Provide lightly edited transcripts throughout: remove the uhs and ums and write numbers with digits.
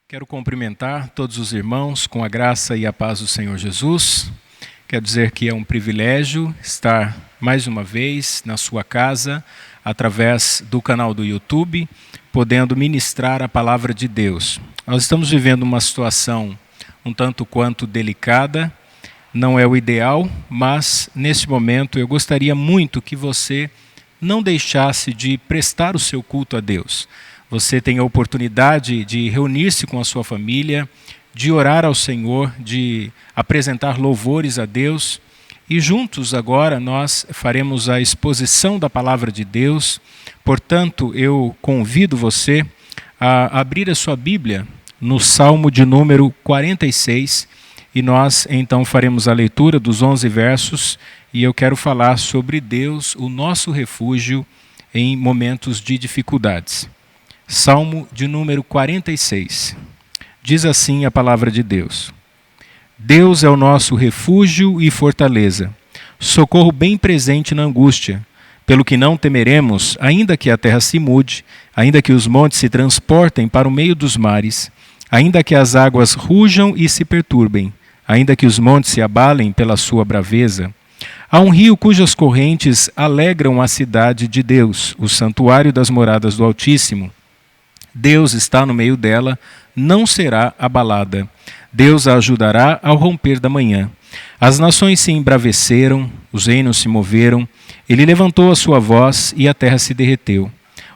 Quero cumprimentar todos os irmãos com a graça e a paz do Senhor Jesus. Quero dizer que é um privilégio estar mais uma vez na sua casa, através do canal do YouTube, podendo ministrar a palavra de Deus. Nós estamos vivendo uma situação um tanto quanto delicada, não é o ideal, mas nesse momento eu gostaria muito que você não deixasse de prestar o seu culto a Deus. Você tem a oportunidade de reunir-se com a sua família, de orar ao Senhor, de apresentar louvores a Deus. E juntos agora nós faremos a exposição da palavra de Deus. Portanto, eu convido você a abrir a sua Bíblia no Salmo de número 46. E nós então faremos a leitura dos 11 versos. E eu quero falar sobre Deus, o nosso refúgio em momentos de dificuldades. Salmo de número 46. Diz assim a palavra de Deus: Deus é o nosso refúgio e fortaleza, socorro bem presente na angústia, pelo que não temeremos, ainda que a terra se mude, ainda que os montes se transportem para o meio dos mares, ainda que as águas rujam e se perturbem, ainda que os montes se abalem pela sua braveza. Há um rio cujas correntes alegram a cidade de Deus, o santuário das moradas do Altíssimo. Deus está no meio dela, não será abalada. Deus a ajudará ao romper da manhã. As nações se embraveceram, os reinos se moveram, ele levantou a sua voz e a terra se derreteu.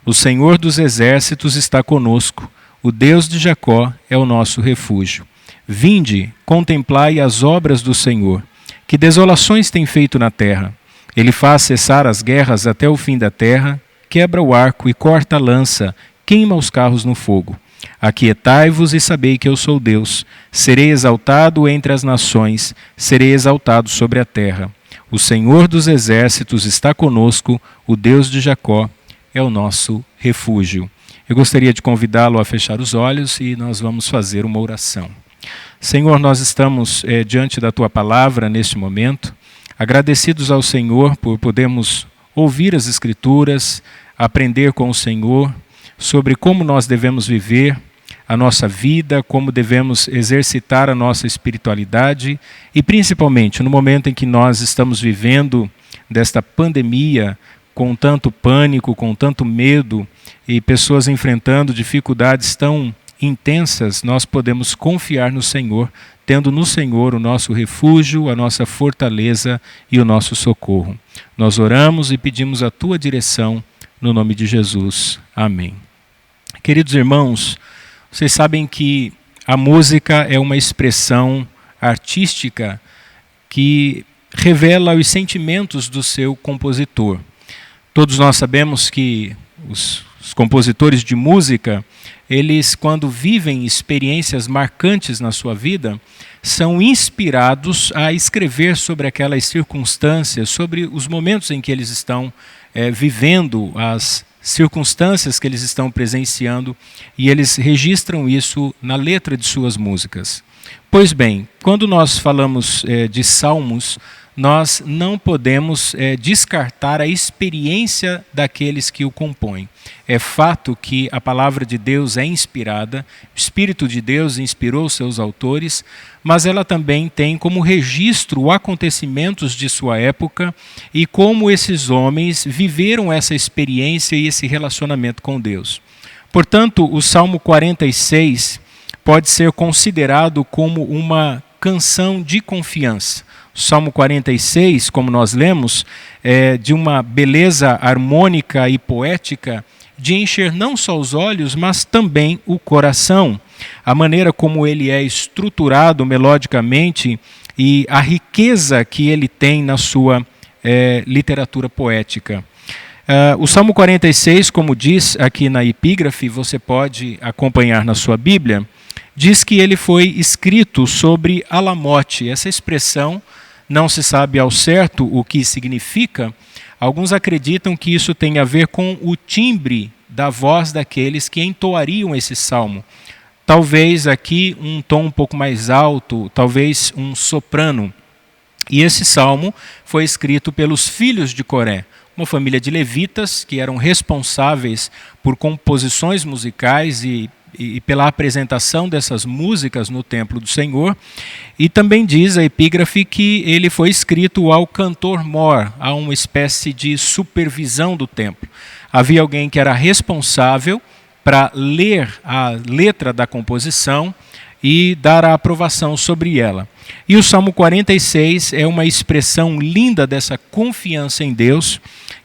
O Senhor dos exércitos está conosco, o Deus de Jacó é o nosso refúgio. Vinde, contemplai as obras do Senhor, que desolações tem feito na terra. Ele faz cessar as guerras até o fim da terra, quebra o arco e corta a lança, queima os carros no fogo. Aquietai-vos e sabei que eu sou Deus. Serei exaltado entre as nações, serei exaltado sobre a terra. O Senhor dos exércitos está conosco, o Deus de Jacó é o nosso refúgio. Eu gostaria de convidá-lo a fechar os olhos e nós vamos fazer uma oração. Senhor, nós estamos diante da Tua palavra neste momento, agradecidos ao Senhor por podermos ouvir as Escrituras, aprender com o Senhor, sobre como nós devemos viver a nossa vida, como devemos exercitar a nossa espiritualidade e principalmente no momento em que nós estamos vivendo desta pandemia com tanto pânico, com tanto medo e pessoas enfrentando dificuldades tão intensas, nós podemos confiar no Senhor, tendo no Senhor o nosso refúgio, a nossa fortaleza e o nosso socorro. Nós oramos e pedimos a Tua direção no nome de Jesus. Amém. Queridos irmãos, vocês sabem que a música é uma expressão artística que revela os sentimentos do seu compositor. Todos nós sabemos que os compositores de música, eles, quando vivem experiências marcantes na sua vida, são inspirados a escrever sobre aquelas circunstâncias, sobre os momentos em que eles estão vivendo, as circunstâncias que eles estão presenciando, e eles registram isso na letra de suas músicas. Pois bem, quando nós falamos de salmos, nós não podemos descartar a experiência daqueles que o compõem. É fato que a palavra de Deus é inspirada, o Espírito de Deus inspirou seus autores, mas ela também tem como registro acontecimentos de sua época e como esses homens viveram essa experiência e esse relacionamento com Deus. Portanto, o Salmo 46 pode ser considerado como uma canção de confiança. O Salmo 46, como nós lemos, é de uma beleza harmônica e poética de encher não só os olhos, mas também o coração. A maneira como ele é estruturado melodicamente e a riqueza que ele tem na sua literatura poética. O Salmo 46, como diz aqui na epígrafe, você pode acompanhar na sua Bíblia, diz que ele foi escrito sobre alamote. Essa expressão não se sabe ao certo o que significa. Alguns acreditam que isso tem a ver com o timbre da voz daqueles que entoariam esse salmo. Talvez aqui um tom um pouco mais alto, talvez um soprano. E esse salmo foi escrito pelos filhos de Coré, uma família de levitas que eram responsáveis por composições musicais e e pela apresentação dessas músicas no templo do Senhor. E também diz a epígrafe que ele foi escrito ao cantor-mor, a uma espécie de supervisão do templo. Havia alguém que era responsável para ler a letra da composição e dar a aprovação sobre ela. E o Salmo 46 é uma expressão linda dessa confiança em Deus,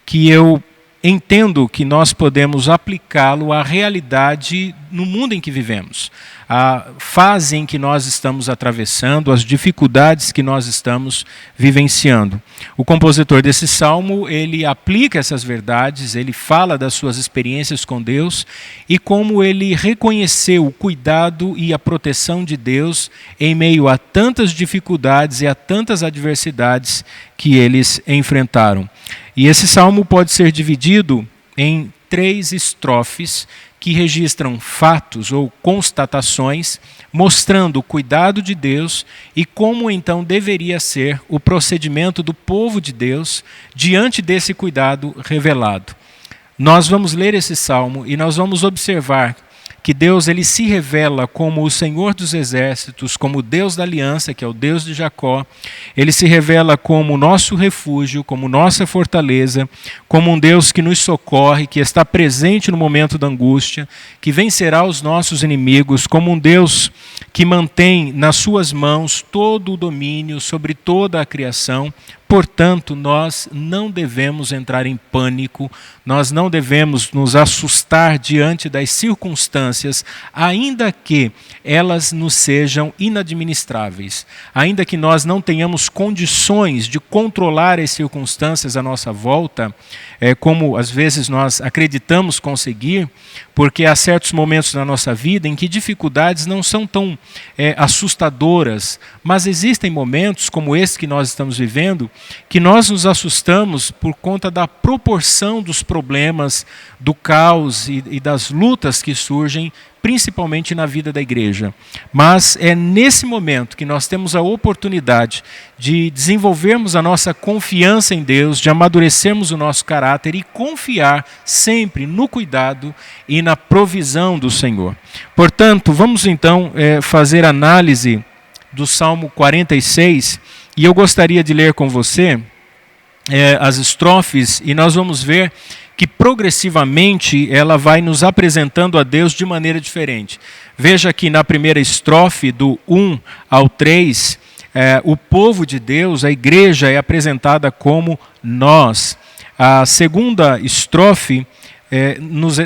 que eu entendo que nós podemos aplicá-lo à realidade no mundo em que vivemos, a fase em que nós estamos atravessando, as dificuldades que nós estamos vivenciando. O compositor desse salmo, ele aplica essas verdades, ele fala das suas experiências com Deus e como ele reconheceu o cuidado e a proteção de Deus em meio a tantas dificuldades e a tantas adversidades que eles enfrentaram. E esse salmo pode ser dividido em 3 estrofes que registram fatos ou constatações, mostrando o cuidado de Deus e como então deveria ser o procedimento do povo de Deus diante desse cuidado revelado. Nós vamos ler esse salmo e nós vamos observar que Deus ele se revela como o Senhor dos exércitos, como o Deus da aliança, que é o Deus de Jacó. Ele se revela como o nosso refúgio, como nossa fortaleza, como um Deus que nos socorre, que está presente no momento da angústia, que vencerá os nossos inimigos, como um Deus que mantém nas suas mãos todo o domínio sobre toda a criação. Portanto, nós não devemos entrar em pânico, nós não devemos nos assustar diante das circunstâncias, ainda que elas nos sejam inadministráveis, ainda que nós não tenhamos condições de controlar as circunstâncias à nossa volta, como às vezes nós acreditamos conseguir, porque há certos momentos na nossa vida em que dificuldades não são tão assustadoras, mas existem momentos como esse que nós estamos vivendo, que nós nos assustamos por conta da proporção dos problemas, do caos e das lutas que surgem, principalmente na vida da igreja. Mas é nesse momento que nós temos a oportunidade de desenvolvermos a nossa confiança em Deus, de amadurecermos o nosso caráter e confiar sempre no cuidado e na provisão do Senhor. Portanto, vamos então fazer análise do Salmo 46, e eu gostaria de ler com você as estrofes, e nós vamos ver que progressivamente ela vai nos apresentando a Deus de maneira diferente. Veja que na primeira estrofe, do 1 ao 3, o povo de Deus, a igreja, é apresentada como nós. A segunda estrofe,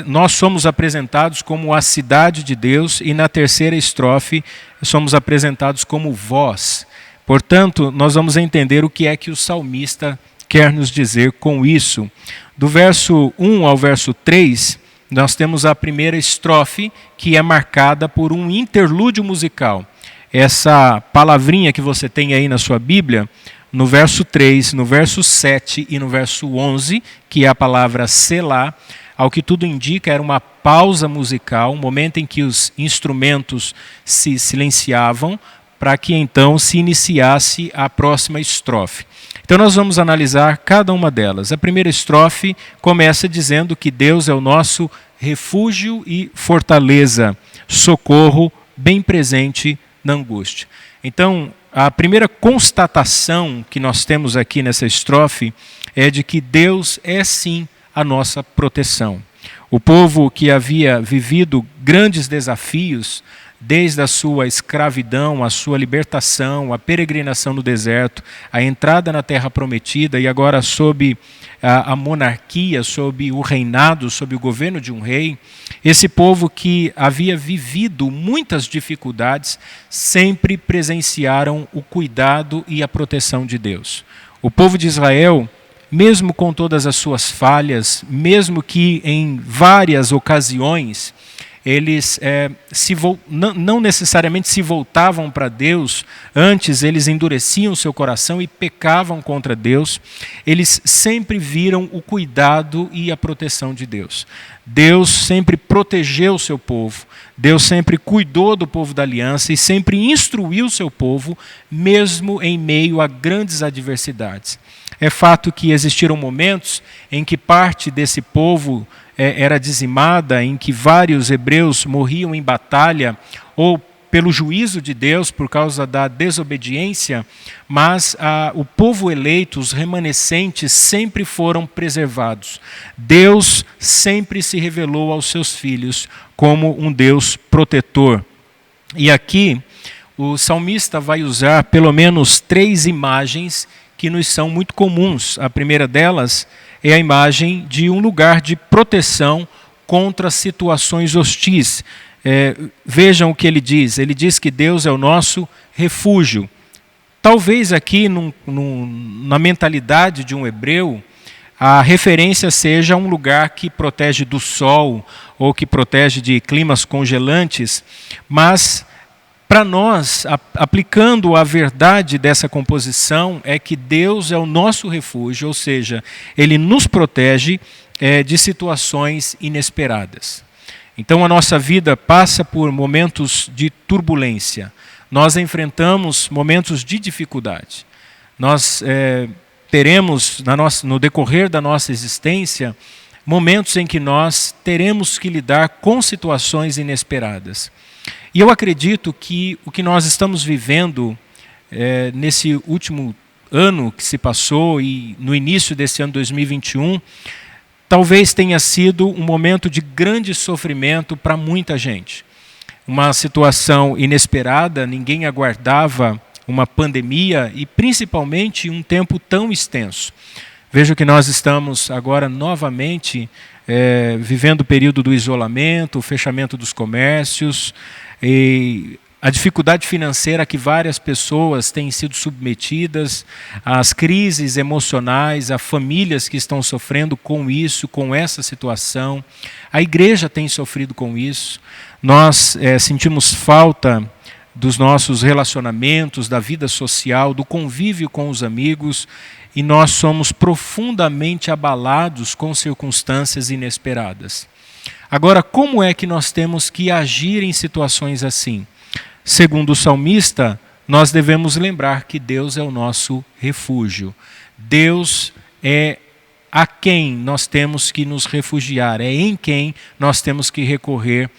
nós somos apresentados como a cidade de Deus, e na terceira estrofe somos apresentados como vós. Portanto, nós vamos entender o que é que o salmista quer nos dizer com isso. Do verso 1 ao verso 3, nós temos a primeira estrofe, que é marcada por um interlúdio musical. Essa palavrinha que você tem aí na sua Bíblia, no verso 3, no verso 7 e no verso 11, que é a palavra selá, ao que tudo indica, era uma pausa musical, um momento em que os instrumentos se silenciavam, para que então se iniciasse a próxima estrofe. Então nós vamos analisar cada uma delas. A primeira estrofe começa dizendo que Deus é o nosso refúgio e fortaleza, socorro bem presente na angústia. Então, a primeira constatação que nós temos aqui nessa estrofe é de que Deus é sim a nossa proteção. O povo que havia vivido grandes desafios, desde a sua escravidão, a sua libertação, a peregrinação no deserto, a entrada na terra prometida e agora sob a monarquia, sob o reinado, sob o governo de um rei, esse povo que havia vivido muitas dificuldades, sempre presenciaram o cuidado e a proteção de Deus. O povo de Israel, mesmo com todas as suas falhas, mesmo que em várias ocasiões eles não necessariamente se voltavam para Deus, antes eles endureciam seu coração e pecavam contra Deus, eles sempre viram o cuidado e a proteção de Deus. Deus sempre protegeu o seu povo, Deus sempre cuidou do povo da aliança e sempre instruiu o seu povo, mesmo em meio a grandes adversidades. É fato que existiram momentos em que parte desse povo era dizimada, em que vários hebreus morriam em batalha ou pelo juízo de Deus por causa da desobediência, mas o povo eleito, os remanescentes, sempre foram preservados. Deus sempre se revelou aos seus filhos como um Deus protetor. E aqui o salmista vai usar pelo menos 3 imagens que nos são muito comuns. A primeira delas é a imagem de um lugar de proteção contra situações hostis. Vejam o que ele diz que Deus é o nosso refúgio. Talvez aqui na mentalidade de um hebreu, a referência seja um lugar que protege do sol ou que protege de climas congelantes, mas para nós, aplicando a verdade dessa composição, é que Deus é o nosso refúgio, ou seja, Ele nos protege de situações inesperadas. Então a nossa vida passa por momentos de turbulência. Nós enfrentamos momentos de dificuldade. Nós teremos, no decorrer da nossa existência, momentos em que nós teremos que lidar com situações inesperadas. E eu acredito que o que nós estamos vivendo nesse último ano que se passou e no início desse ano 2021, talvez tenha sido um momento de grande sofrimento para muita gente. Uma situação inesperada, ninguém aguardava uma pandemia e principalmente um tempo tão extenso. Vejo que nós estamos agora novamente vivendo o período do isolamento, o fechamento dos comércios, e a dificuldade financeira a que várias pessoas têm sido submetidas, as crises emocionais, as famílias que estão sofrendo com isso, com essa situação. A igreja tem sofrido com isso. Nós sentimos falta dos nossos relacionamentos, da vida social, do convívio com os amigos, e nós somos profundamente abalados com circunstâncias inesperadas. Agora, como é que nós temos que agir em situações assim? Segundo o salmista, nós devemos lembrar que Deus é o nosso refúgio. Deus é a quem nós temos que nos refugiar, é em quem nós temos que recorrer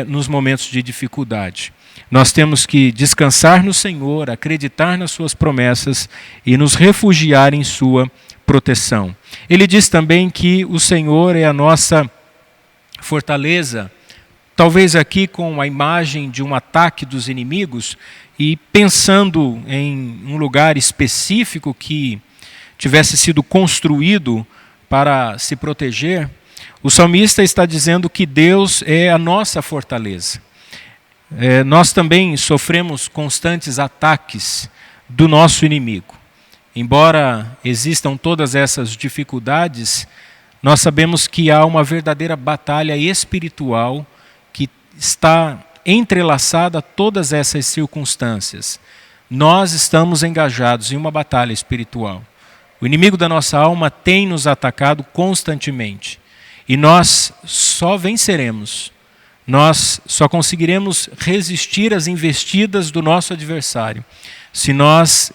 nos momentos de dificuldade. Nós temos que descansar no Senhor, acreditar nas suas promessas e nos refugiar em sua proteção. Ele diz também que o Senhor é a nossa fortaleza, talvez aqui com a imagem de um ataque dos inimigos e pensando em um lugar específico que tivesse sido construído para se proteger, o salmista está dizendo que Deus é a nossa fortaleza. Nós também sofremos constantes ataques do nosso inimigo. Embora existam todas essas dificuldades, nós sabemos que há uma verdadeira batalha espiritual que está entrelaçada a todas essas circunstâncias. Nós estamos engajados em uma batalha espiritual. O inimigo da nossa alma tem nos atacado constantemente. E nós só venceremos, nós só conseguiremos resistir às investidas do nosso adversário se nós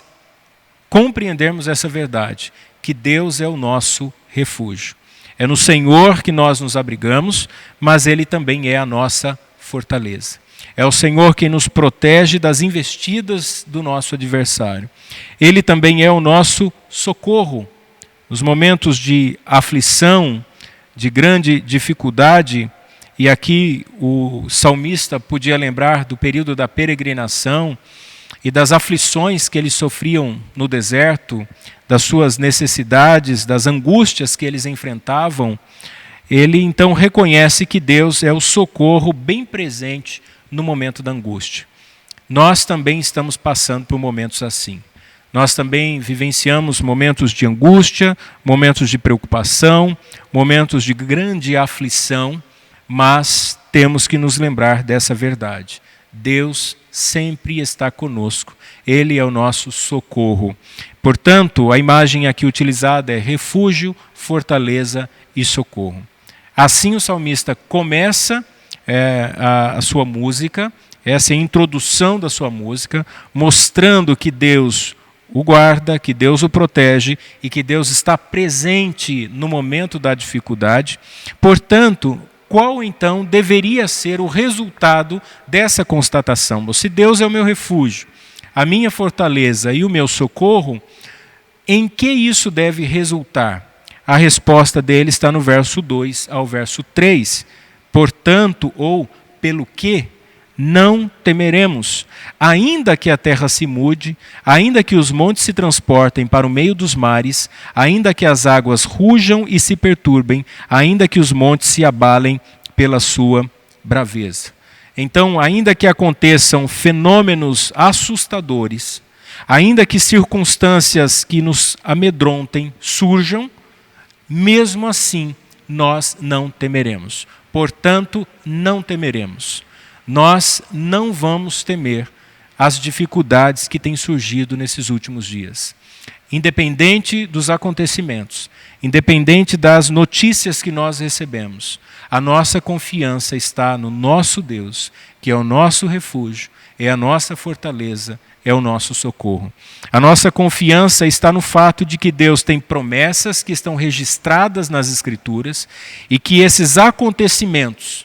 compreendermos essa verdade, que Deus é o nosso refúgio. É no Senhor que nós nos abrigamos, mas Ele também é a nossa fortaleza. É o Senhor quem nos protege das investidas do nosso adversário. Ele também é o nosso socorro. Nos momentos de aflição, de grande dificuldade, e aqui o salmista podia lembrar do período da peregrinação e das aflições que eles sofriam no deserto, das suas necessidades, das angústias que eles enfrentavam. Ele então reconhece que Deus é o socorro bem presente no momento da angústia. Nós também estamos passando por momentos assim. Nós também vivenciamos momentos de angústia, momentos de preocupação, momentos de grande aflição, mas temos que nos lembrar dessa verdade. Deus sempre está conosco. Ele é o nosso socorro. Portanto, a imagem aqui utilizada é refúgio, fortaleza e socorro. Assim o salmista começa a sua música, essa é a introdução da sua música, mostrando que Deus o guarda, que Deus o protege e que Deus está presente no momento da dificuldade. Portanto, qual então deveria ser o resultado dessa constatação? Se Deus é o meu refúgio, a minha fortaleza e o meu socorro, em que isso deve resultar? A resposta dele está no verso 2 ao verso 3. Portanto, ou pelo que, não temeremos, ainda que a terra se mude, ainda que os montes se transportem para o meio dos mares, ainda que as águas rujam e se perturbem, ainda que os montes se abalem pela sua braveza. Então, ainda que aconteçam fenômenos assustadores, ainda que circunstâncias que nos amedrontem surjam, mesmo assim nós não temeremos. Portanto, não temeremos. Nós não vamos temer as dificuldades que têm surgido nesses últimos dias. Independente dos acontecimentos, independente das notícias que nós recebemos, a nossa confiança está no nosso Deus, que é o nosso refúgio, é a nossa fortaleza, é o nosso socorro. A nossa confiança está no fato de que Deus tem promessas que estão registradas nas Escrituras e que esses acontecimentos,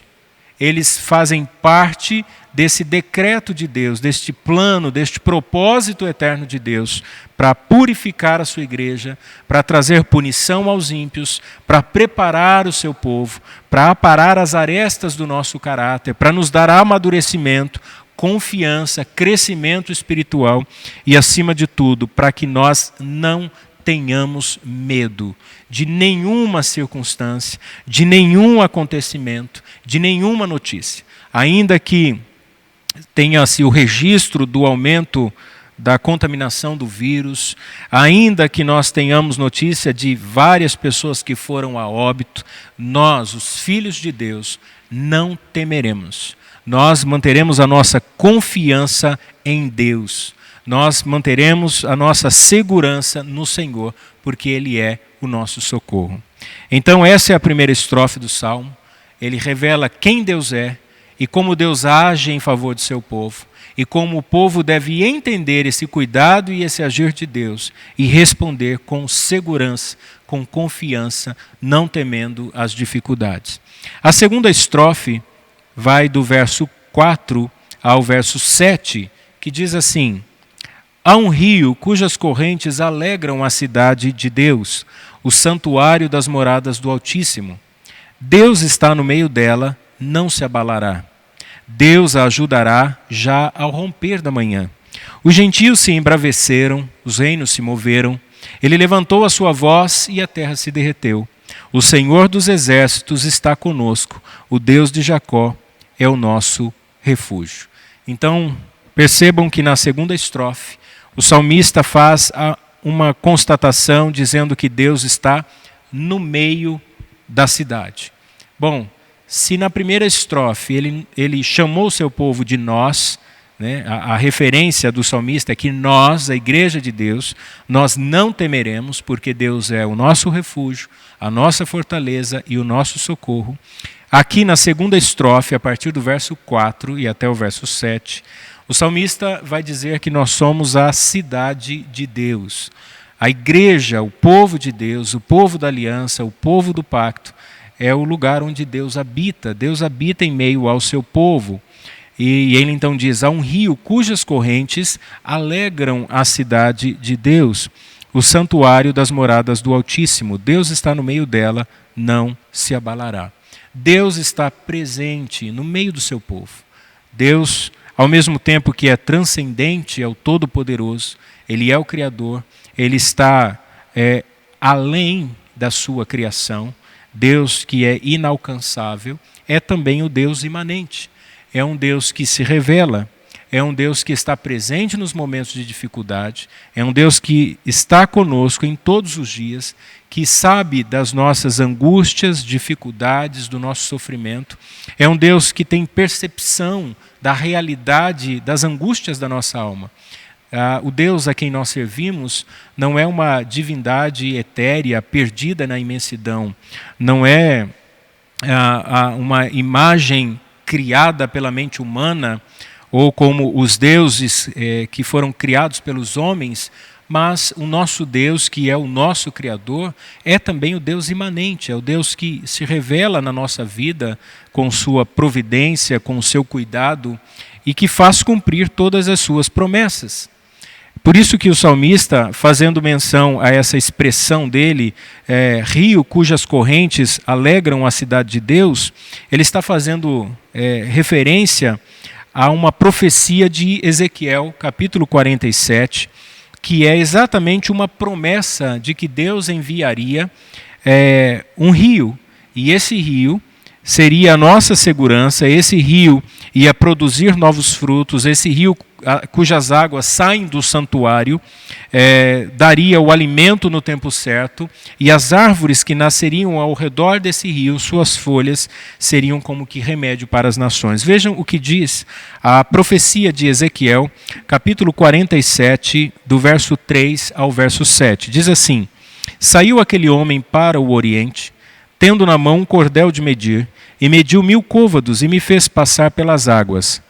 eles fazem parte desse decreto de Deus, deste plano, deste propósito eterno de Deus, para purificar a sua igreja, para trazer punição aos ímpios, para preparar o seu povo, para aparar as arestas do nosso caráter, para nos dar amadurecimento, confiança, crescimento espiritual e, acima de tudo, para que nós não tenhamos medo de nenhuma circunstância, de nenhum acontecimento, de nenhuma notícia. Ainda que tenha-se o registro do aumento da contaminação do vírus, ainda que nós tenhamos notícia de várias pessoas que foram a óbito, nós, os filhos de Deus, não temeremos. Nós manteremos a nossa confiança em Deus. Nós manteremos a nossa segurança no Senhor, porque Ele é o nosso socorro. Então essa é a primeira estrofe do Salmo. Ele revela quem Deus é e como Deus age em favor de seu povo, e como o povo deve entender esse cuidado e esse agir de Deus e responder com segurança, com confiança, não temendo as dificuldades. A segunda estrofe vai do verso 4 ao verso 7, que diz assim: há um rio cujas correntes alegram a cidade de Deus, o santuário das moradas do Altíssimo. Deus está no meio dela, não se abalará. Deus a ajudará já ao romper da manhã. Os gentios se embraveceram, os reinos se moveram. Ele levantou a sua voz e a terra se derreteu. O Senhor dos exércitos está conosco. O Deus de Jacó é o nosso refúgio. Então, percebam que na segunda estrofe, o salmista faz uma constatação dizendo que Deus está no meio da cidade. Bom, se na primeira estrofe ele chamou o seu povo de nós, né, a referência do salmista é que nós, a igreja de Deus, nós não temeremos, porque Deus é o nosso refúgio, a nossa fortaleza e o nosso socorro. Aqui na segunda estrofe, a partir do verso 4 e até o verso 7, o salmista vai dizer que nós somos a cidade de Deus. A igreja, o povo de Deus, o povo da aliança, o povo do pacto, é o lugar onde Deus habita. Deus habita em meio ao seu povo. E ele então diz, há um rio cujas correntes alegram a cidade de Deus, o santuário das moradas do Altíssimo. Deus está no meio dela, não se abalará. Deus está presente no meio do seu povo. Deus, ao mesmo tempo que é transcendente, é o Todo-Poderoso, Ele é o Criador, Ele está além da sua criação. Deus que é inalcançável, é também o Deus imanente. É um Deus que se revela, é um Deus que está presente nos momentos de dificuldade, é um Deus que está conosco em todos os dias, que sabe das nossas angústias, dificuldades, do nosso sofrimento. É um Deus que tem percepção da realidade das angústias da nossa alma. O Deus a quem nós servimos não é uma divindade etérea, perdida na imensidão, não é uma imagem criada pela mente humana, ou como os deuses que foram criados pelos homens, mas o nosso Deus, que é o nosso Criador, é também o Deus imanente, é o Deus que se revela na nossa vida com sua providência, com o seu cuidado e que faz cumprir todas as suas promessas. Por isso que o salmista, fazendo menção a essa expressão dele, rio cujas correntes alegram a cidade de Deus, ele está fazendo referência a uma profecia de Ezequiel, capítulo 47, que é exatamente uma promessa de que Deus enviaria um rio, e esse rio seria a nossa segurança, esse rio ia produzir novos frutos, esse rio cujas águas saem do santuário, daria o alimento no tempo certo, e as árvores que nasceriam ao redor desse rio, suas folhas seriam como que remédio para as nações. Vejam o que diz a profecia de Ezequiel, capítulo 47, do verso 3 ao verso 7. Diz assim: Saiu aquele homem para o oriente, tendo na mão um cordel de medir, e mediu 1000 côvados, e me fez passar pelas águas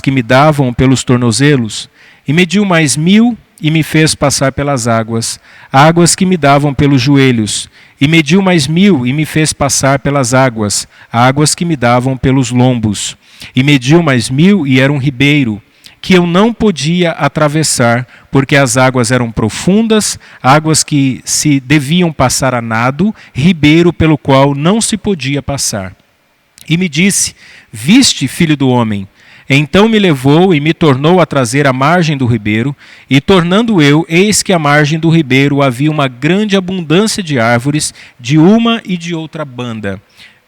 que me davam pelos tornozelos, e mediu mais 1000, e me fez passar pelas águas que me davam pelos joelhos, e mediu mais 1000, e me fez passar pelas águas que me davam pelos lombos, e mediu mais 1000, e era um ribeiro, que eu não podia atravessar, porque as águas eram profundas, águas que se deviam passar a nado, ribeiro pelo qual não se podia passar. E me disse: Viste, filho do homem? Então me levou e me tornou a trazer à margem do ribeiro, e tornando eu, eis que à margem do ribeiro havia uma grande abundância de árvores, de uma e de outra banda.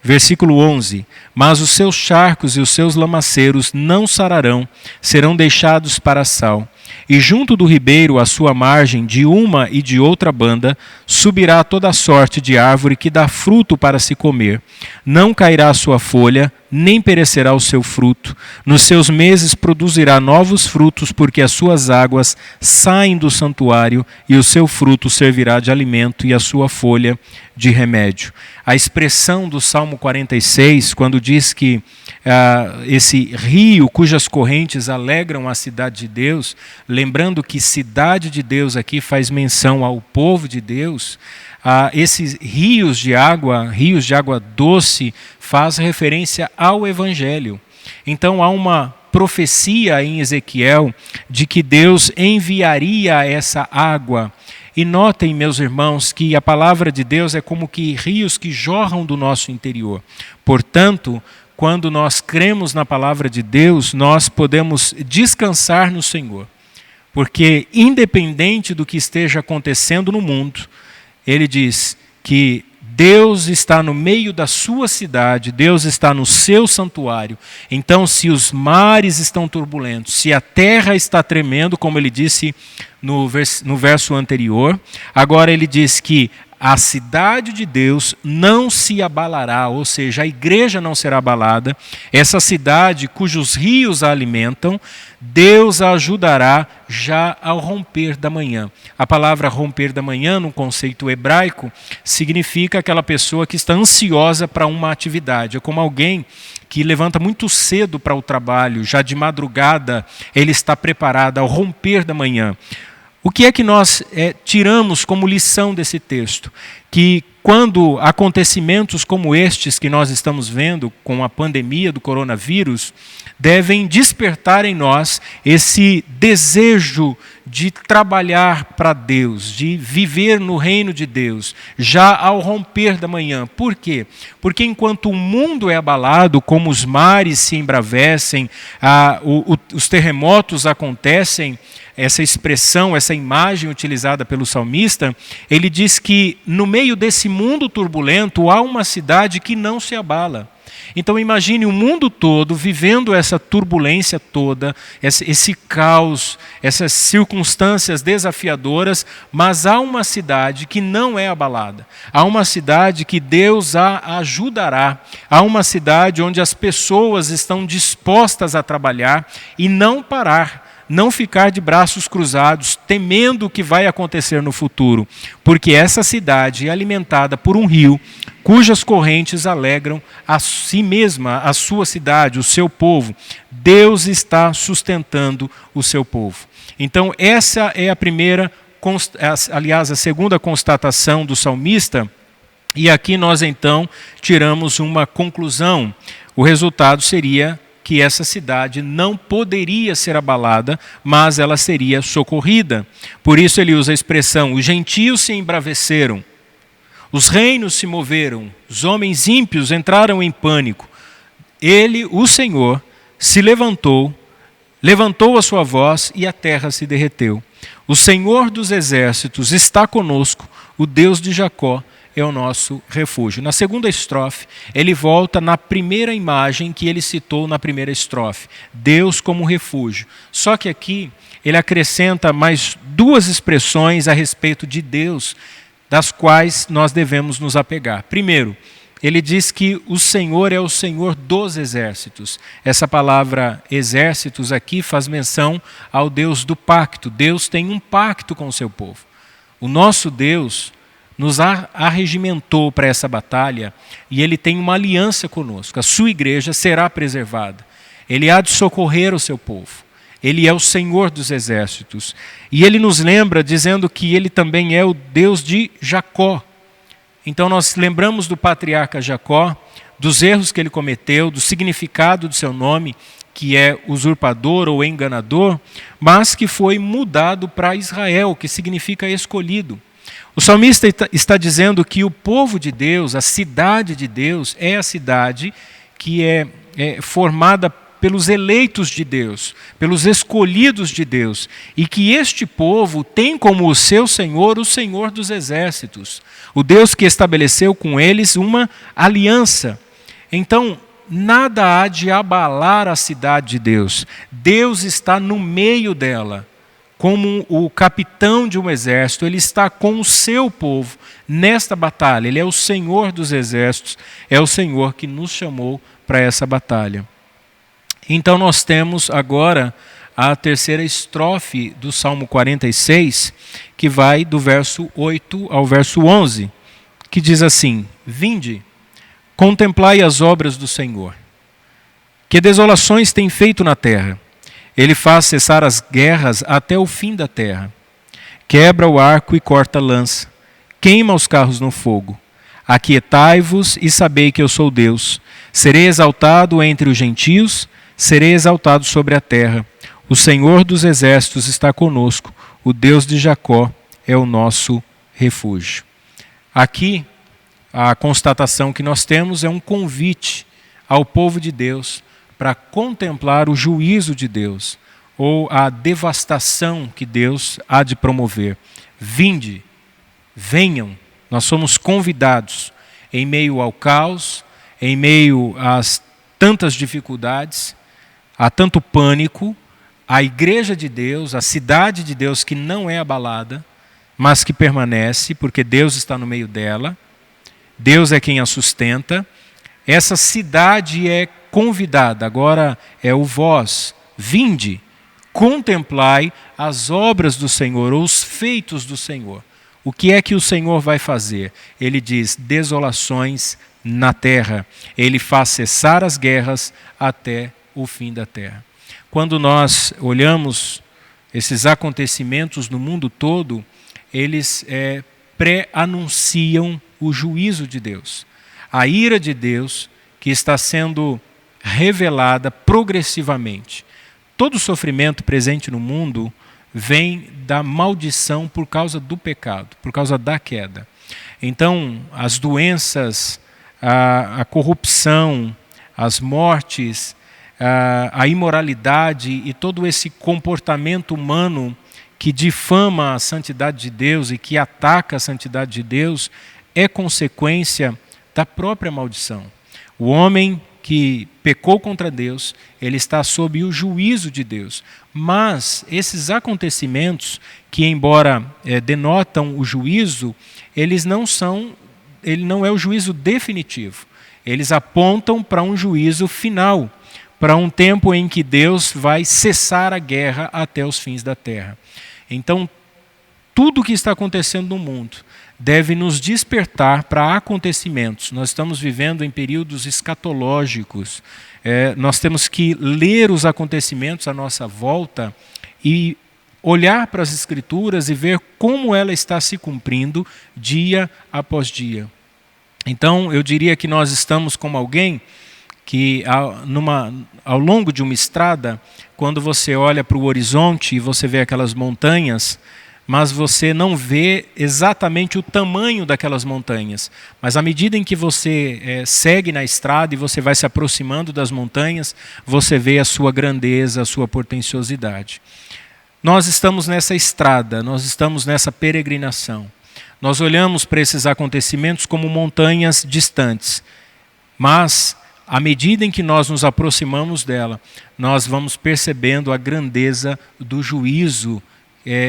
Versículo 11: Mas os seus charcos e os seus lamaceiros não sararão, serão deixados para sal. E junto do ribeiro, à sua margem, de uma e de outra banda, subirá toda a sorte de árvore que dá fruto para se comer. Não cairá a sua folha, nem perecerá o seu fruto. Nos seus meses produzirá novos frutos, porque as suas águas saem do santuário, e o seu fruto servirá de alimento, e a sua folha de remédio. A expressão do Salmo 46, quando diz que esse rio cujas correntes alegram a cidade de Deus, lembrando que cidade de Deus aqui faz menção ao povo de Deus, esses rios de água doce, faz referência ao Evangelho. Então há uma profecia em Ezequiel de que Deus enviaria essa água. E notem, meus irmãos, que a palavra de Deus é como que rios que jorram do nosso interior. Portanto, quando nós cremos na palavra de Deus, nós podemos descansar no Senhor. Porque, independente do que esteja acontecendo no mundo, ele diz que Deus está no meio da sua cidade, Deus está no seu santuário. Então, se os mares estão turbulentos, se a terra está tremendo, como ele disse no verso anterior, agora ele diz que a cidade de Deus não se abalará, ou seja, a igreja não será abalada. Essa cidade cujos rios a alimentam, Deus a ajudará já ao romper da manhã. A palavra romper da manhã, no conceito hebraico, significa aquela pessoa que está ansiosa para uma atividade. É como alguém que levanta muito cedo para o trabalho, já de madrugada ele está preparado ao romper da manhã. O que é que nós tiramos como lição desse texto? Que quando acontecimentos como estes que nós estamos vendo com a pandemia do coronavírus, devem despertar em nós esse desejo de trabalhar para Deus, de viver no reino de Deus, já ao romper da manhã. Por quê? Porque enquanto o mundo é abalado, como os mares se embravecem, os terremotos acontecem, essa expressão, essa imagem utilizada pelo salmista, ele diz que no meio desse mundo turbulento há uma cidade que não se abala. Então imagine o mundo todo vivendo essa turbulência toda, esse caos, essas circunstâncias desafiadoras, mas há uma cidade que não é abalada. Há uma cidade que Deus a ajudará. Há uma cidade onde as pessoas estão dispostas a trabalhar e não parar. Não ficar de braços cruzados, temendo o que vai acontecer no futuro, porque essa cidade é alimentada por um rio, cujas correntes alegram a si mesma, a sua cidade, o seu povo. Deus está sustentando o seu povo. Então essa é a primeira aliás, a segunda constatação do salmista, e aqui nós então tiramos uma conclusão. O resultado seria que essa cidade não poderia ser abalada, mas ela seria socorrida. Por isso ele usa a expressão: os gentios se embraveceram, os reinos se moveram, os homens ímpios entraram em pânico. Ele, o Senhor, se levantou a sua voz e a terra se derreteu. O Senhor dos exércitos está conosco, o Deus de Jacó é o nosso refúgio. Na segunda estrofe, ele volta na primeira imagem que ele citou na primeira estrofe: Deus como refúgio. Só que aqui ele acrescenta mais duas expressões a respeito de Deus, das quais nós devemos nos apegar. Primeiro, ele diz que o Senhor é o Senhor dos exércitos. Essa palavra exércitos aqui faz menção ao Deus do pacto. Deus tem um pacto com o seu povo. O nosso Deus nos arregimentou para essa batalha e ele tem uma aliança conosco. A sua igreja será preservada. Ele há de socorrer o seu povo. Ele é o Senhor dos exércitos. E ele nos lembra dizendo que ele também é o Deus de Jacó. Então nós lembramos do patriarca Jacó, dos erros que ele cometeu, do significado do seu nome, que é usurpador ou enganador, mas que foi mudado para Israel, que significa escolhido. O salmista está dizendo que o povo de Deus, a cidade de Deus, é a cidade que é formada pelos eleitos de Deus, pelos escolhidos de Deus, e que este povo tem como o seu Senhor o Senhor dos exércitos, o Deus que estabeleceu com eles uma aliança. Então, nada há de abalar a cidade de Deus. Deus está no meio dela. Como o capitão de um exército, ele está com o seu povo nesta batalha. Ele é o Senhor dos exércitos, é o Senhor que nos chamou para essa batalha. Então nós temos agora a terceira estrofe do Salmo 46, que vai do verso 8 ao verso 11, que diz assim: Vinde, contemplai as obras do Senhor, que desolações tem feito na terra. Ele faz cessar as guerras até o fim da terra. Quebra o arco e corta a lança. Queima os carros no fogo. Aquietai-vos e sabei que eu sou Deus. Serei exaltado entre os gentios, serei exaltado sobre a terra. O Senhor dos exércitos está conosco. O Deus de Jacó é o nosso refúgio. Aqui, a constatação que nós temos é um convite ao povo de Deus para contemplar o juízo de Deus, ou a devastação que Deus há de promover. Vinde, venham, nós somos convidados, em meio ao caos, em meio às tantas dificuldades, a tanto pânico, a igreja de Deus, a cidade de Deus que não é abalada, mas que permanece, porque Deus está no meio dela, Deus é quem a sustenta. Essa cidade é convidada, agora é o vós, vinde, contemplai as obras do Senhor, ou os feitos do Senhor. O que é que o Senhor vai fazer? Ele diz: desolações na terra. Ele faz cessar as guerras até o fim da terra. Quando nós olhamos esses acontecimentos no mundo todo, eles pré-anunciam o juízo de Deus. A ira de Deus que está sendo revelada progressivamente. Todo sofrimento presente no mundo vem da maldição por causa do pecado, por causa da queda. Então, as doenças, a corrupção, as mortes, a imoralidade e todo esse comportamento humano que difama a santidade de Deus e que ataca a santidade de Deus é consequência da própria maldição. O homem que pecou contra Deus, ele está sob o juízo de Deus. Mas esses acontecimentos, que embora denotam o juízo, ele não é o juízo definitivo. Eles apontam para um juízo final, para um tempo em que Deus vai cessar a guerra até os fins da terra. Então, tudo o que está acontecendo no mundo deve nos despertar para acontecimentos. Nós estamos vivendo em períodos escatológicos. Nós temos que ler os acontecimentos à nossa volta e olhar para as Escrituras e ver como ela está se cumprindo dia após dia. Então, eu diria que nós estamos como alguém que ao longo de uma estrada, quando você olha para o horizonte e você vê aquelas montanhas, mas você não vê exatamente o tamanho daquelas montanhas. Mas à medida em que você segue na estrada e você vai se aproximando das montanhas, você vê a sua grandeza, a sua potenciosidade. Nós estamos nessa estrada, nós estamos nessa peregrinação. Nós olhamos para esses acontecimentos como montanhas distantes, mas à medida em que nós nos aproximamos dela, nós vamos percebendo a grandeza do juízo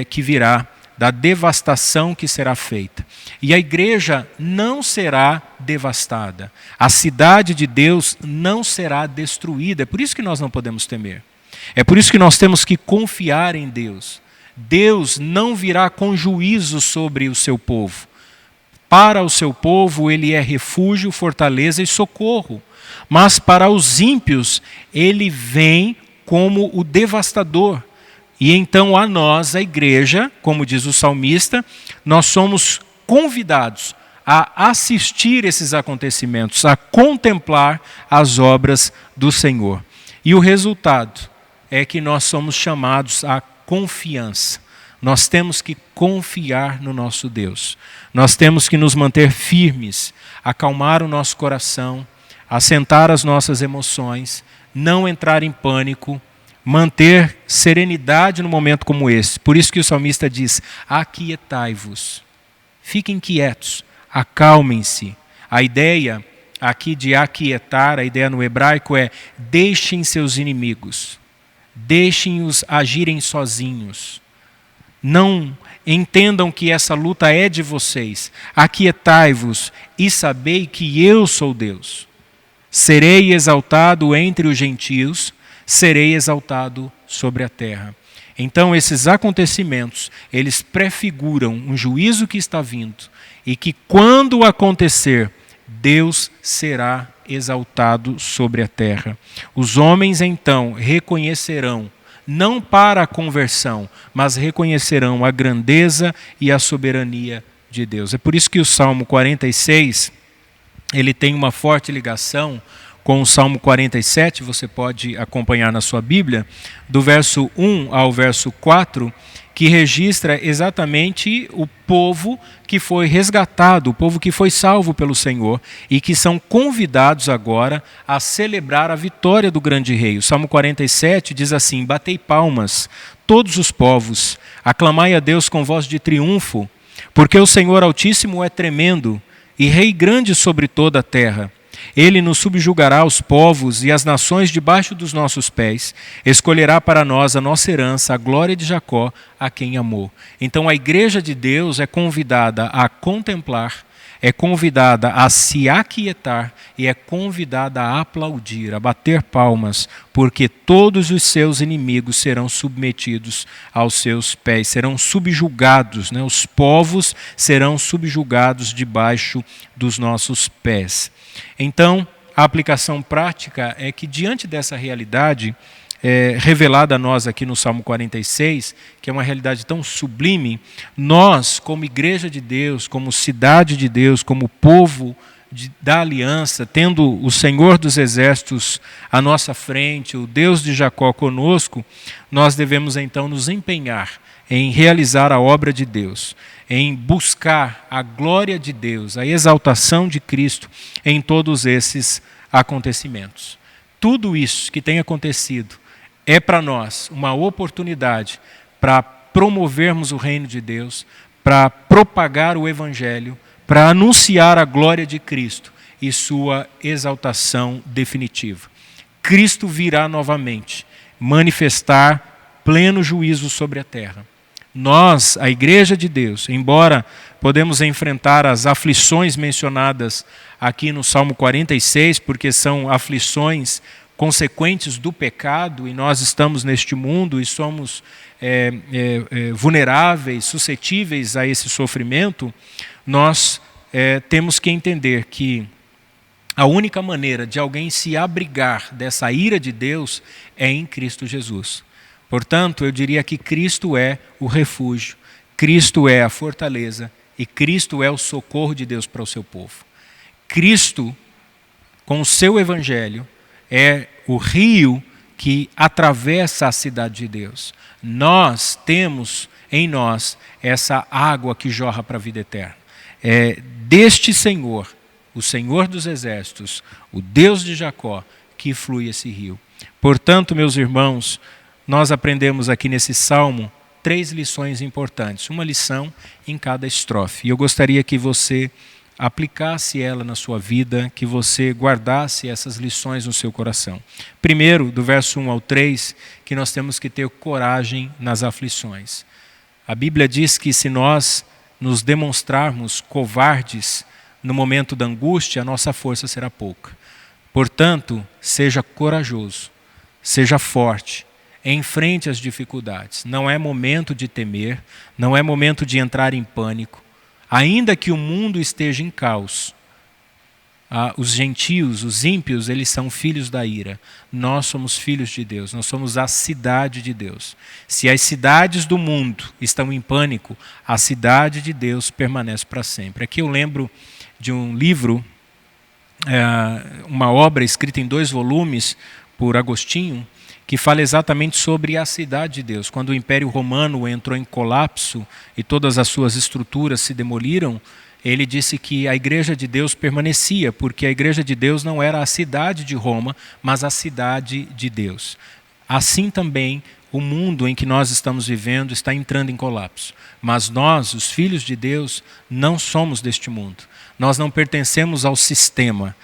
que virá, da devastação que será feita. E a igreja não será devastada. A cidade de Deus não será destruída. É por isso que nós não podemos temer. É por isso que nós temos que confiar em Deus. Deus não virá com juízo sobre o seu povo. Para o seu povo ele é refúgio, fortaleza e socorro. Mas para os ímpios ele vem como o devastador. E então a nós, a igreja, como diz o salmista, nós somos convidados a assistir esses acontecimentos, a contemplar as obras do Senhor. E o resultado é que nós somos chamados à confiança. Nós temos que confiar no nosso Deus. Nós temos que nos manter firmes, acalmar o nosso coração, assentar as nossas emoções, não entrar em pânico, manter serenidade no momento como esse. Por isso que o salmista diz: aquietai-vos, fiquem quietos, acalmem-se. A ideia aqui de aquietar, a ideia no hebraico é: deixem seus inimigos, deixem-os agirem sozinhos. Não entendam que essa luta é de vocês. Aquietai-vos e sabei que eu sou Deus. Serei exaltado entre os gentios, serei exaltado sobre a terra. Então esses acontecimentos, eles prefiguram um juízo que está vindo e que quando acontecer, Deus será exaltado sobre a terra. Os homens então reconhecerão, não para a conversão, mas reconhecerão a grandeza e a soberania de Deus. É por isso que o Salmo 46, ele tem uma forte ligação com o Salmo 47, você pode acompanhar na sua Bíblia, do verso 1 ao verso 4, que registra exatamente o povo que foi resgatado, o povo que foi salvo pelo Senhor e que são convidados agora a celebrar a vitória do grande rei. O Salmo 47 diz assim: batei palmas, todos os povos, aclamai a Deus com voz de triunfo, porque o Senhor Altíssimo é tremendo e rei grande sobre toda a terra. Ele nos subjugará os povos e as nações debaixo dos nossos pés. Escolherá para nós a nossa herança, a glória de Jacó, a quem amou. Então a igreja de Deus é convidada a contemplar, é convidada a se aquietar e é convidada a aplaudir, a bater palmas, porque todos os seus inimigos serão submetidos aos seus pés, serão subjugados, né? Os povos serão subjugados debaixo dos nossos pés. Então, a aplicação prática é que diante dessa realidade, revelada a nós aqui no Salmo 46, que é uma realidade tão sublime, nós, como igreja de Deus, como cidade de Deus, como povo da aliança, tendo o Senhor dos exércitos à nossa frente, o Deus de Jacó conosco, nós devemos então nos empenhar em realizar a obra de Deus, em buscar a glória de Deus, a exaltação de Cristo em todos esses acontecimentos. Tudo isso que tem acontecido é para nós uma oportunidade para promovermos o reino de Deus, para propagar o Evangelho, para anunciar a glória de Cristo e sua exaltação definitiva. Cristo virá novamente manifestar pleno juízo sobre a terra. Nós, a igreja de Deus, embora podemos enfrentar as aflições mencionadas aqui no Salmo 46, porque são aflições consequentes do pecado, e nós estamos neste mundo e somos vulneráveis, suscetíveis a esse sofrimento, nós temos que entender que a única maneira de alguém se abrigar dessa ira de Deus é em Cristo Jesus. Portanto, eu diria que Cristo é o refúgio, Cristo é a fortaleza e Cristo é o socorro de Deus para o seu povo. Cristo, com o seu evangelho, é o rio que atravessa a cidade de Deus. Nós temos em nós essa água que jorra para a vida eterna. É deste Senhor, o Senhor dos exércitos, o Deus de Jacó, que flui esse rio. Portanto, meus irmãos, nós aprendemos aqui nesse salmo 3 lições importantes, uma lição em cada estrofe. E eu gostaria que você aplicasse ela na sua vida, que você guardasse essas lições no seu coração. Primeiro, do verso 1 ao 3, que nós temos que ter coragem nas aflições. A Bíblia diz que se nós nos demonstrarmos covardes no momento da angústia, a nossa força será pouca. Portanto, seja corajoso, seja forte, enfrente as dificuldades. Não é momento de temer, não é momento de entrar em pânico. Ainda que o mundo esteja em caos, os gentios, os ímpios, eles são filhos da ira. Nós somos filhos de Deus, nós somos a cidade de Deus. Se as cidades do mundo estão em pânico, a cidade de Deus permanece para sempre. Aqui eu lembro de um livro, uma obra escrita em 2 volumes por Agostinho, que fala exatamente sobre a cidade de Deus. Quando o Império Romano entrou em colapso e todas as suas estruturas se demoliram, ele disse que a Igreja de Deus permanecia, porque a Igreja de Deus não era a cidade de Roma, mas a cidade de Deus. Assim também, o mundo em que nós estamos vivendo está entrando em colapso. Mas nós, os filhos de Deus, não somos deste mundo. Nós não pertencemos ao sistema.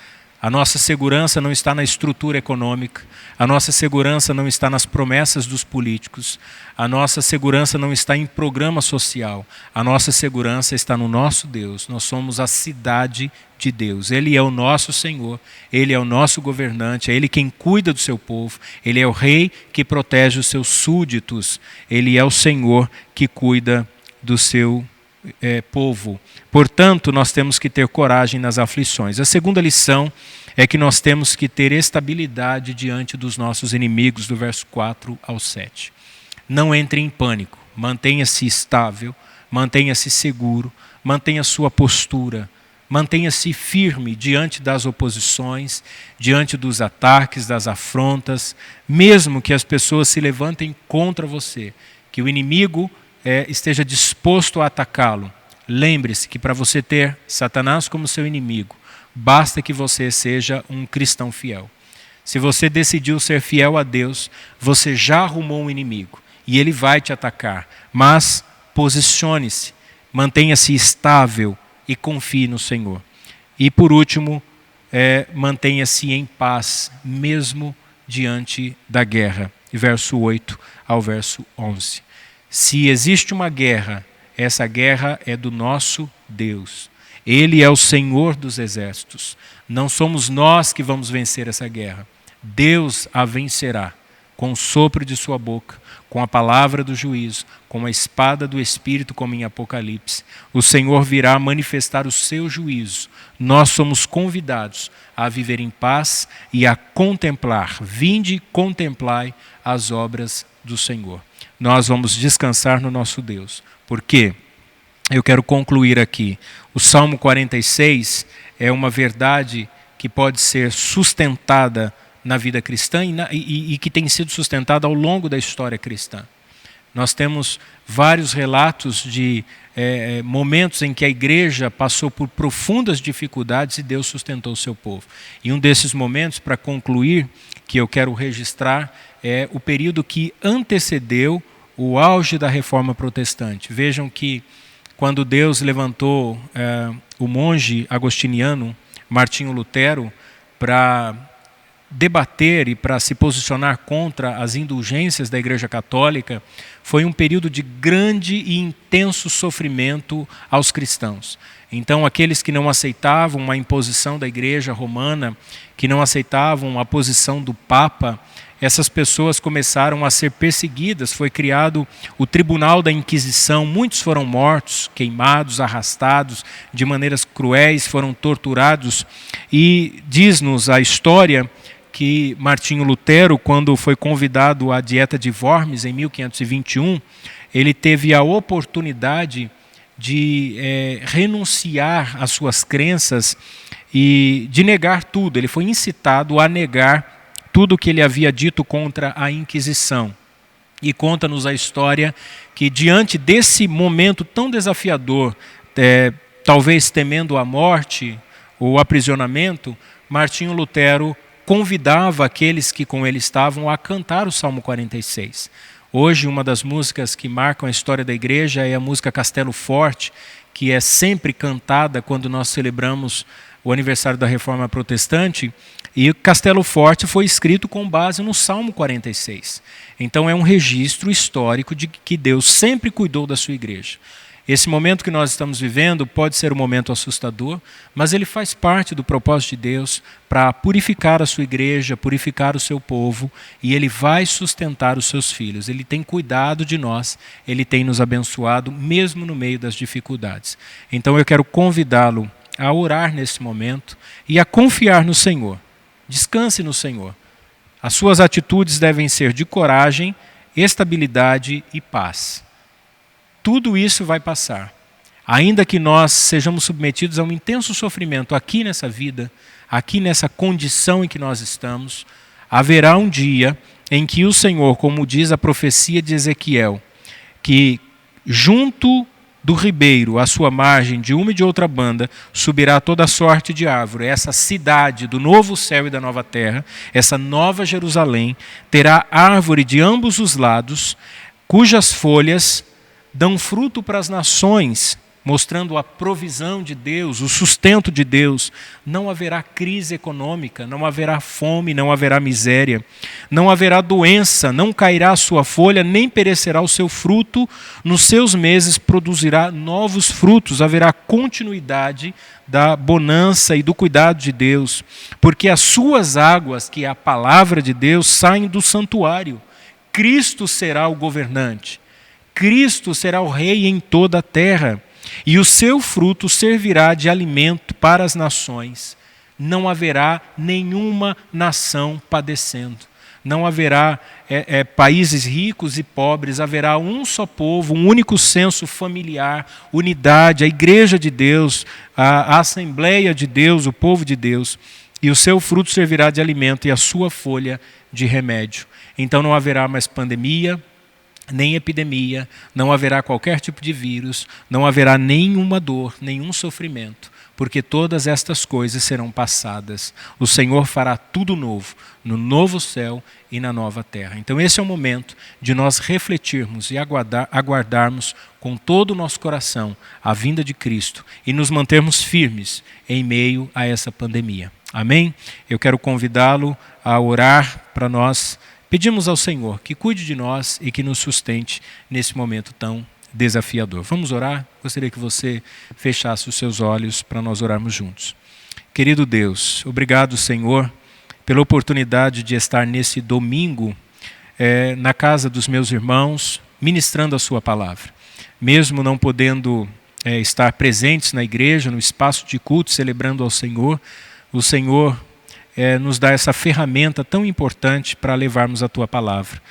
A nossa segurança não está na estrutura econômica, a nossa segurança não está nas promessas dos políticos, a nossa segurança não está em programa social, a nossa segurança está no nosso Deus. Nós somos a cidade de Deus. Ele é o nosso Senhor, Ele é o nosso governante, é Ele quem cuida do seu povo, Ele é o rei que protege os seus súditos, Ele é o Senhor que cuida do seu povo. Portanto, nós temos que ter coragem nas aflições. A segunda lição é que nós temos que ter estabilidade diante dos nossos inimigos, do verso 4 ao 7. Não entre em pânico, mantenha-se estável, mantenha-se seguro, mantenha sua postura, mantenha-se firme diante das oposições, diante dos ataques, das afrontas, mesmo que as pessoas se levantem contra você, que o inimigo esteja disposto a atacá-lo. Lembre-se que para você ter Satanás como seu inimigo, basta que você seja um cristão fiel. Se você decidiu ser fiel a Deus, você já arrumou um inimigo e ele vai te atacar. Mas posicione-se, mantenha-se estável e confie no Senhor. E por último, mantenha-se em paz, mesmo diante da guerra. Verso 8 ao verso 11. Se existe uma guerra, essa guerra é do nosso Deus. Ele é o Senhor dos exércitos. Não somos nós que vamos vencer essa guerra. Deus a vencerá com o sopro de sua boca, com a palavra do juízo, com a espada do Espírito, como em Apocalipse. O Senhor virá manifestar o seu juízo. Nós somos convidados a viver em paz e a contemplar. Vinde e contemplai as obras do Senhor. Nós vamos descansar no nosso Deus. Por quê? Eu quero concluir aqui. O Salmo 46 é uma verdade que pode ser sustentada na vida cristã e que tem sido sustentada ao longo da história cristã. Nós temos vários relatos de momentos em que a igreja passou por profundas dificuldades e Deus sustentou o seu povo. E um desses momentos, para concluir, que eu quero registrar, é o período que antecedeu o auge da Reforma Protestante. Vejam que quando Deus levantou o monge agostiniano Martinho Lutero para debater e para se posicionar contra as indulgências da Igreja Católica, foi um período de grande e intenso sofrimento aos cristãos. Então, aqueles que não aceitavam a imposição da Igreja Romana, que não aceitavam a posição do Papa, essas pessoas começaram a ser perseguidas. Foi criado o Tribunal da Inquisição. Muitos foram mortos, queimados, arrastados de maneiras cruéis, foram torturados. E diz-nos a história que Martinho Lutero, quando foi convidado à Dieta de Worms em 1521, ele teve a oportunidade de renunciar às suas crenças e de negar tudo. Ele foi incitado a negar tudo o que ele havia dito contra a Inquisição. E conta-nos a história que, diante desse momento tão desafiador, talvez temendo a morte ou o aprisionamento, Martinho Lutero convidava aqueles que com ele estavam a cantar o Salmo 46. Hoje, uma das músicas que marcam a história da igreja é a música Castelo Forte, que é sempre cantada quando nós celebramos o aniversário da Reforma Protestante, e Castelo Forte foi escrito com base no Salmo 46. Então é um registro histórico de que Deus sempre cuidou da sua igreja. Esse momento que nós estamos vivendo pode ser um momento assustador, mas ele faz parte do propósito de Deus para purificar a sua igreja, purificar o seu povo, e ele vai sustentar os seus filhos. Ele tem cuidado de nós, ele tem nos abençoado, mesmo no meio das dificuldades. Então eu quero convidá-lo a orar nesse momento e a confiar no Senhor. Descanse no Senhor. As suas atitudes devem ser de coragem, estabilidade e paz. Tudo isso vai passar. Ainda que nós sejamos submetidos a um intenso sofrimento aqui nessa vida, aqui nessa condição em que nós estamos, haverá um dia em que o Senhor, como diz a profecia de Ezequiel, que junto do ribeiro, à sua margem, de uma e de outra banda, subirá toda sorte de árvore. Essa cidade do novo céu e da nova terra, essa nova Jerusalém, terá árvore de ambos os lados, cujas folhas dão fruto para as nações, mostrando a provisão de Deus, o sustento de Deus. Não haverá crise econômica, não haverá fome, não haverá miséria, não haverá doença, não cairá a sua folha, nem perecerá o seu fruto. Nos seus meses produzirá novos frutos, haverá continuidade da bonança e do cuidado de Deus, porque as suas águas, que é a palavra de Deus, saem do santuário. Cristo será o governante. Cristo será o rei em toda a terra, e o seu fruto servirá de alimento para as nações. Não haverá nenhuma nação padecendo. Não haverá países ricos e pobres, haverá um só povo, um único senso familiar, unidade, a igreja de Deus, a Assembleia de Deus, o povo de Deus, e o seu fruto servirá de alimento e a sua folha de remédio. Então não haverá mais pandemia, nem epidemia, não haverá qualquer tipo de vírus, não haverá nenhuma dor, nenhum sofrimento, porque todas estas coisas serão passadas. O Senhor fará tudo novo, no novo céu e na nova terra. Então esse é o momento de nós refletirmos e aguardarmos com todo o nosso coração a vinda de Cristo e nos mantermos firmes em meio a essa pandemia. Amém? Eu quero convidá-lo a orar para nós. Pedimos ao Senhor que cuide de nós e que nos sustente nesse momento tão desafiador. Vamos orar? Gostaria que você fechasse os seus olhos para nós orarmos juntos. Querido Deus, obrigado, Senhor, pela oportunidade de estar nesse domingo na casa dos meus irmãos, ministrando a sua palavra. Mesmo não podendo estar presentes na igreja, no espaço de culto, celebrando ao Senhor, o Senhor nos dá essa ferramenta tão importante para levarmos a Tua palavra.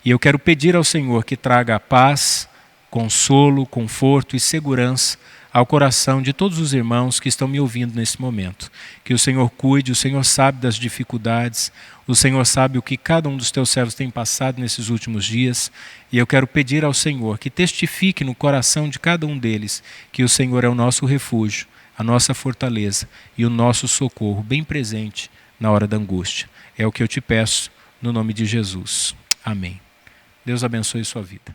E eu quero pedir ao Senhor que traga a paz, consolo, conforto e segurança ao coração de todos os irmãos que estão me ouvindo nesse momento. Que o Senhor cuide, o Senhor sabe das dificuldades, o Senhor sabe o que cada um dos Teus servos tem passado nesses últimos dias, e eu quero pedir ao Senhor que testifique no coração de cada um deles que o Senhor é o nosso refúgio, a nossa fortaleza e o nosso socorro bem presente na hora da angústia. É o que eu te peço, no nome de Jesus. Amém. Deus abençoe sua vida.